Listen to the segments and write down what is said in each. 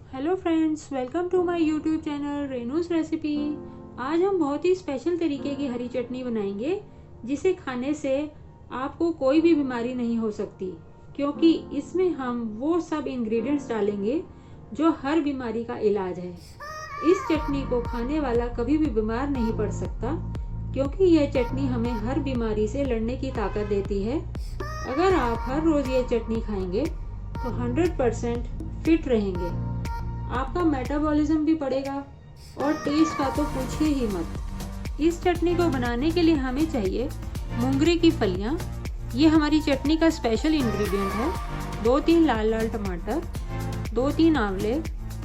Hello friends, welcome to my YouTube channel Renu's recipe. आज हम बहुत ही स्पेशल तरीके की हरी चटनी बनाएंगे जिसे खाने से आपको कोई भी बीमारी नहीं हो सकती, क्योंकि इसमें हम वो सब इंग्रेडिएंट्स डालेंगे जो हर बीमारी का इलाज है। इस चटनी को खाने वाला कभी भी बीमार नहीं पड़ सकता, क्योंकि यह चटनी हमें हर बीमारी से लड़ने की ताकत देती है। अगर आप हर रोज़ ये चटनी खाएंगे तो 100% फिट रहेंगे, आपका मेटाबॉलिज्म भी बढ़ेगा और टेस्ट का तो पूछिए ही मत। इस चटनी को बनाने के लिए हमें चाहिए मूंगरे की फलियाँ, ये हमारी चटनी का स्पेशल इंग्रेडिएंट है। 2-3 लाल लाल टमाटर, 2-3 आंवले,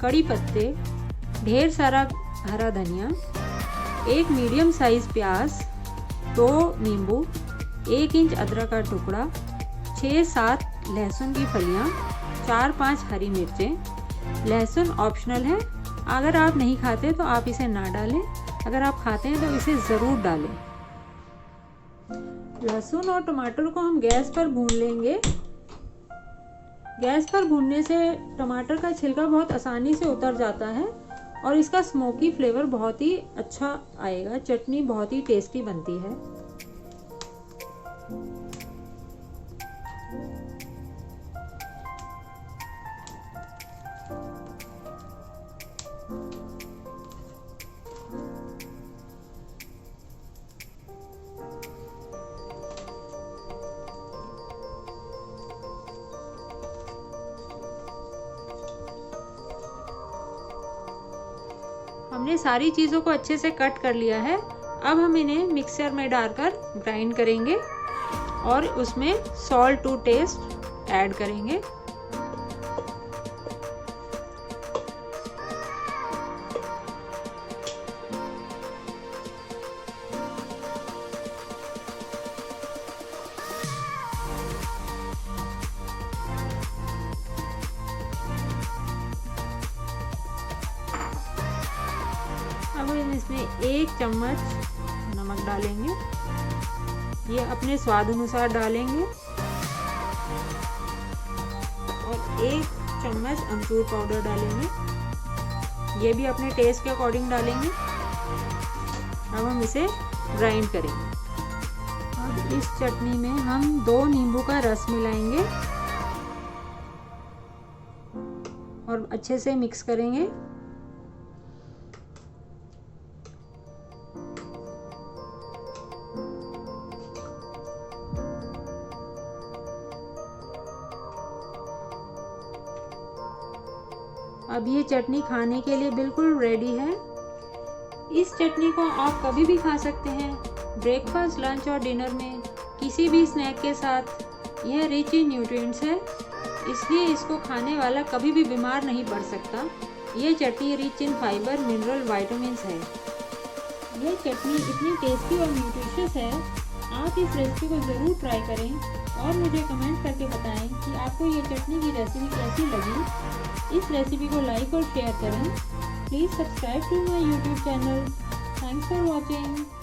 कड़ी पत्ते, ढेर सारा हरा धनिया, 1 मीडियम साइज प्याज, 2 नींबू, 1 इंच अदरक का टुकड़ा, 6-7 लहसुन की फलियाँ, 4-5 हरी मिर्चें। लहसुन ऑप्शनल है, अगर आप नहीं खाते तो आप इसे ना डालें, अगर आप खाते हैं तो इसे ज़रूर डालें। लहसुन और टमाटर को हम गैस पर भून लेंगे। गैस पर भूनने से टमाटर का छिलका बहुत आसानी से उतर जाता है और इसका स्मोकी फ्लेवर बहुत ही अच्छा आएगा। चटनी बहुत ही टेस्टी बनती है। हमने सारी चीज़ों को अच्छे से कट कर लिया है। अब हम इन्हें मिक्सर में डालकर ग्राइंड करेंगे और उसमें सॉल्ट टू टेस्ट ऐड करेंगे। अब हम इसमें 1 चम्मच नमक डालेंगे, ये अपने स्वाद अनुसार डालेंगे, और 1 चम्मच अमचूर पाउडर डालेंगे, ये भी अपने टेस्ट के अकॉर्डिंग डालेंगे। अब हम इसे ग्राइंड करेंगे। अब इस चटनी में हम 2 नींबू का रस मिलाएंगे और अच्छे से मिक्स करेंगे। अब ये चटनी खाने के लिए बिल्कुल रेडी है। इस चटनी को आप कभी भी खा सकते हैं, ब्रेकफास्ट, लंच और डिनर में, किसी भी स्नैक के साथ। यह रिच इन न्यूट्रिएंट्स है, इसलिए इसको खाने वाला कभी भी बीमार नहीं पड़ सकता। यह chutney rich in fibre, mineral, vitamins है। यह चटनी इतनी टेस्टी और न्यूट्रिशियस है, आप इस रेसिपी को ज़रूर ट्राई करें और मुझे कमेंट करके बताएं कि आपको ये चटनी की रेसिपी कैसी लगी। इस रेसिपी को लाइक और शेयर करें। Please subscribe to my YouTube channel. Thanks for watching.